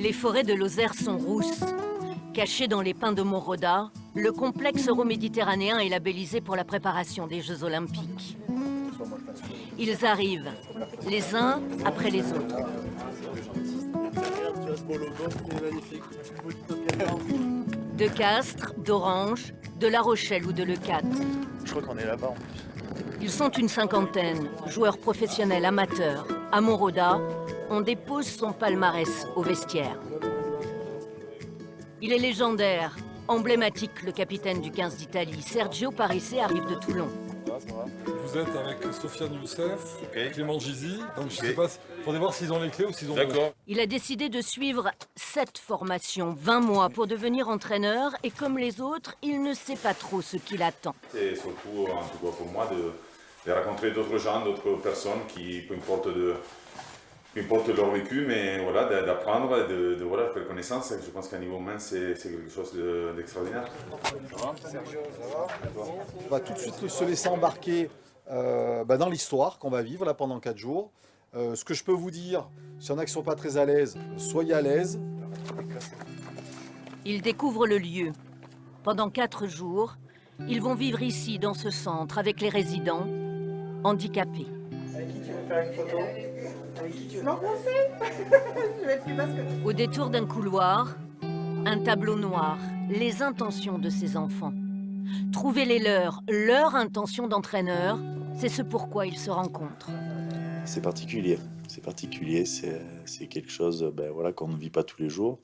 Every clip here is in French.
Les forêts de Lozère sont rousses. Caché dans les pins de Mont-Roda, le complexe euroméditerranéen est labellisé pour la préparation des Jeux Olympiques. Ils arrivent, les uns après les autres. De Castres, d'Orange, de La Rochelle ou de Leucate. Je crois qu'on est là-bas en plus. Ils sont une cinquantaine, joueurs professionnels amateurs. À Mont-Roda, on dépose son palmarès au vestiaire. Il est légendaire, emblématique, le capitaine du 15 d'Italie. Sergio Parisse arrive de Toulon. Vous êtes avec Sofiane Youssef, Clément Gizy, donc je sais pas, il faudrait voir s'ils ont les clés ou s'ils ont... D'accord. Il a décidé de suivre 7 formations, 20 mois pour devenir entraîneur et comme les autres, il ne sait pas trop ce qui l'attend. C'est surtout, en tout cas pour moi, de rencontrer d'autres gens, d'autres personnes qui, peu importe leur vécu, mais voilà, d'apprendre et de voilà, faire connaissance. Je pense qu'à niveau humain, c'est quelque chose d'extraordinaire. On va tout de suite se laisser embarquer dans l'histoire qu'on va vivre là pendant 4 jours. Ce que je peux vous dire, s'il y en a qui ne sont pas très à l'aise, soyez à l'aise. Ils découvrent le lieu. Pendant 4 jours, ils vont vivre ici, dans ce centre, avec les résidents handicapés. Avec qui tu veux faire une photo? Avec qui tu veux... Je vais être plus basse que toi. Au détour d'un couloir, un tableau noir, les intentions de ces enfants. Trouver les leurs, leur intention d'entraîneur, c'est ce pourquoi ils se rencontrent. C'est particulier, c'est quelque chose voilà, qu'on ne vit pas tous les jours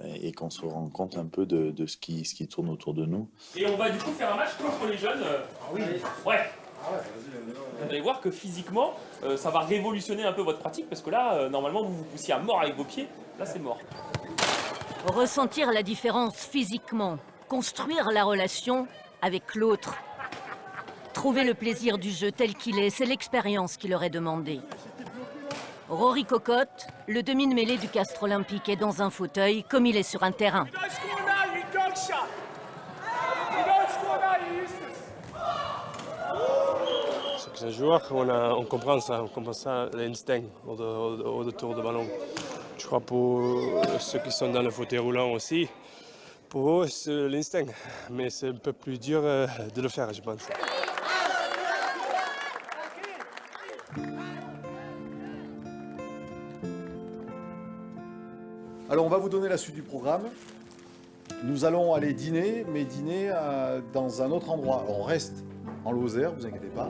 et qu'on se rend compte un peu de ce qui tourne autour de nous. Et on va du coup faire un match contre les jeunes. Oui. Ouais. Vous allez voir que physiquement, ça va révolutionner un peu votre pratique parce que là, normalement, vous vous poussiez à mort avec vos pieds. Là, c'est mort. Ressentir la différence physiquement, construire la relation avec l'autre. Trouver le plaisir du jeu tel qu'il est, c'est l'expérience qui leur est demandée. Rory Cocotte, le demi de mêlée du Castres Olympique, est dans un fauteuil comme il est sur un terrain. Chaque joueur, on comprend ça, l'instinct autour du ballon. Je crois pour ceux qui sont dans le fauteuil roulant aussi, pour eux c'est l'instinct, mais c'est un peu plus dur de le faire, je pense. Alors on va vous donner la suite du programme. Nous allons aller dîner, mais dîner dans un autre endroit. On reste en Lozère, vous inquiétez pas.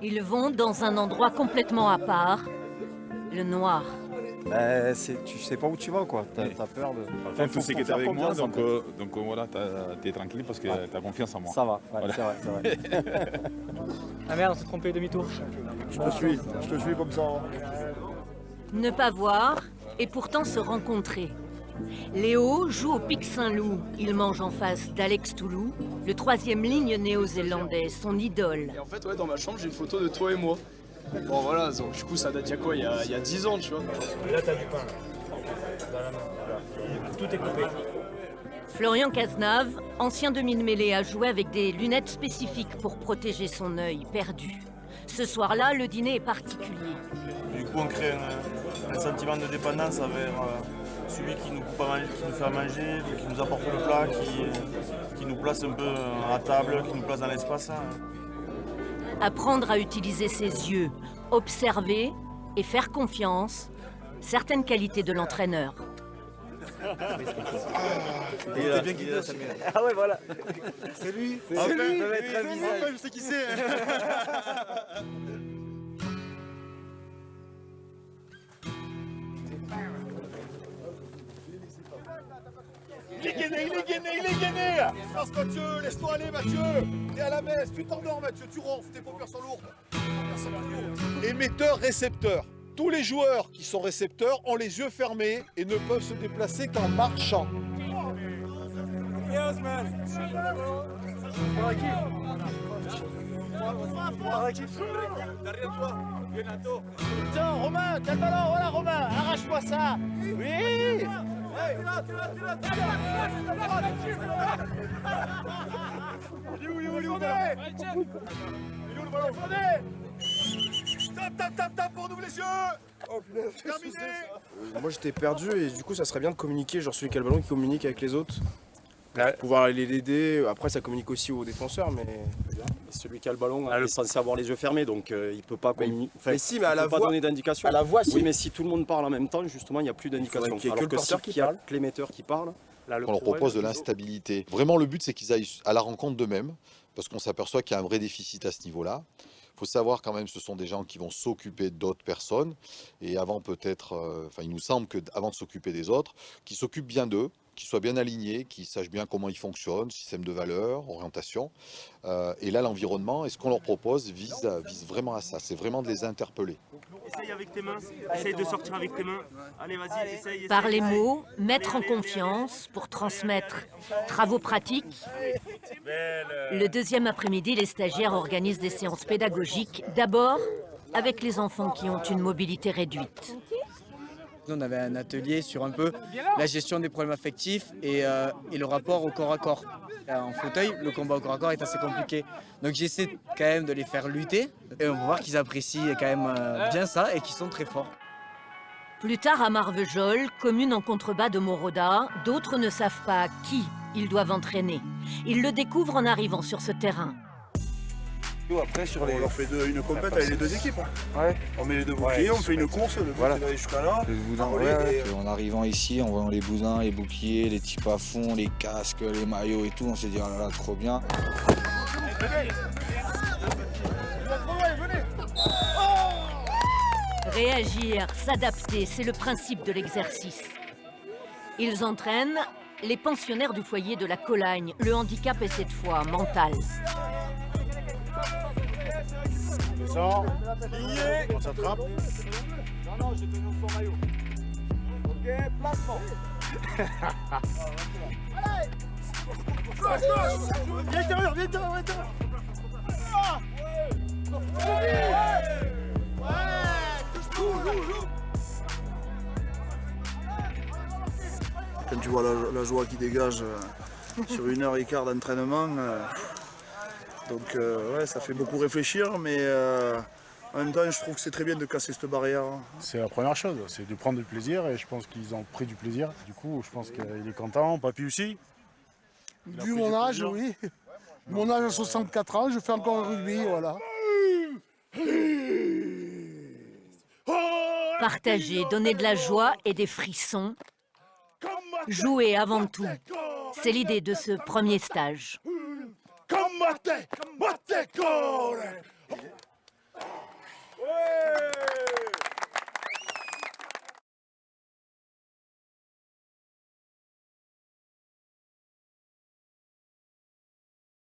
Ils vont dans un endroit complètement à part, le noir. Tu sais pas où tu vas, quoi. T'as peur de... Enfin, tu sais que t'es avec moi, donc voilà, t'es tranquille parce que t'as confiance en moi. Ça va, ouais, voilà. c'est vrai. Ah merde, on s'est trompé, demi-tour. Je te suis comme ça. Ne pas voir et pourtant se rencontrer. Léo joue au Pic Saint-Loup. Il mange en face d'Alex Toulou, le 3e ligne néo-zélandais, son idole. Et en fait, ouais, dans ma chambre, j'ai une photo de toi et moi. Bon voilà, donc, du coup ça date il y a quoi, il y a 10 ans, tu vois. Là t'as du pain, dans la main, voilà. Tout est coupé. Florian Cazenave, ancien demi de mêlée, a joué avec des lunettes spécifiques pour protéger son œil perdu. Ce soir-là, le dîner est particulier. Du coup, on crée un sentiment de dépendance envers celui qui nous fait à manger, qui nous apporte le plat, qui nous place un peu à table, qui nous place dans l'espace. Apprendre à utiliser ses yeux, observer et faire confiance, certaines qualités de l'entraîneur. Ah ouais, voilà. C'est lui. C'est lui. Ça va être un visage. Je sais qui c'est. Il est gainé. Force Mathieu, laisse-toi aller Mathieu. T'es à la messe, tu t'endors Mathieu, tu ronfles, tes paupières sont lourdes. Émetteur-récepteur. Tous les joueurs qui sont récepteurs ont les yeux fermés et ne peuvent se déplacer qu'en marchant. Tiens, Romain, t'as le ballon, voilà Romain, arrache-moi ça. Oui. Il est où le ballon? Tape, on ouvre les yeux. Moi j'étais perdu et du coup ça serait bien de communiquer, genre celui qui a le ballon qui communique avec les autres. Pour pouvoir aller l'aider, après ça communique aussi aux défenseurs mais... Celui qui a le ballon est censé avoir les yeux fermés donc il peut pas communiquer. Enfin, mais si, mais à la voix, pas donner d'indication. À la voix, si. Oui mais si tout le monde parle en même temps, justement il n'y a plus d'indication. Alors que s'il y a que l'émetteur qui parle, là, on leur propose de l'instabilité. Vraiment le but c'est qu'ils aillent à la rencontre d'eux-mêmes, parce qu'on s'aperçoit qu'il y a un vrai déficit à ce niveau-là. Il faut savoir quand même ce sont des gens qui vont s'occuper d'autres personnes et avant peut-être, il nous semble qu'avant de s'occuper des autres, qu'ils s'occupent bien d'eux, qu'ils soient bien alignés, qu'ils sachent bien comment ils fonctionnent, système de valeurs, orientation. Et là l'environnement et ce qu'on leur propose vise vraiment à ça, c'est vraiment de les interpeller. Essaye avec tes mains, essaye de sortir avec tes mains. Allez vas-y, essaye. Par les mots, mettre en confiance pour transmettre travaux pratiques. Le deuxième après-midi, les stagiaires organisent des séances pédagogiques, d'abord avec les enfants qui ont une mobilité réduite. On avait un atelier sur un peu la gestion des problèmes affectifs et le rapport au corps à corps. En fauteuil, le combat au corps à corps est assez compliqué. Donc j'essaie quand même de les faire lutter et on va voir qu'ils apprécient quand même bien ça et qu'ils sont très forts. Plus tard à Marvejols, commune en contrebas de Moroda, d'autres ne savent pas qui ils doivent entraîner. Ils le découvrent en arrivant sur ce terrain. Après, on leur fait une compète avec les deux équipes. Ouais. On met les deux boucliers, on fait une course, le but est d'aller jusqu'à là. En arrivant ici, en voyant les boudins, les boucliers, les types à fond, les casques, les maillots et tout, on s'est dit oh là là, trop bien. Réagir, s'adapter, c'est le principe de l'exercice. Ils entraînent les pensionnaires du foyer de la Colagne. Le handicap est cette fois mental. Descends, on s'attrape. Non, j'ai tenu son maillot. Ok, placement. Allez. Viens intérieur, viens intérieur, viens intérieur. Quand tu vois la joie qui dégage sur 1h15 d'entraînement, donc ouais, ça fait beaucoup réfléchir, mais en même temps, je trouve que c'est très bien de casser cette barrière. C'est la première chose, c'est de prendre du plaisir et je pense qu'ils ont pris du plaisir. Du coup, je pense qu'il est content, papy aussi. Vu mon âge, oui. Mon âge à 64 ans, je fais encore le rugby, voilà. Partager, donner de la joie et des frissons. Jouer avant tout. C'est l'idée de ce premier stage. Combattez, battez, corre.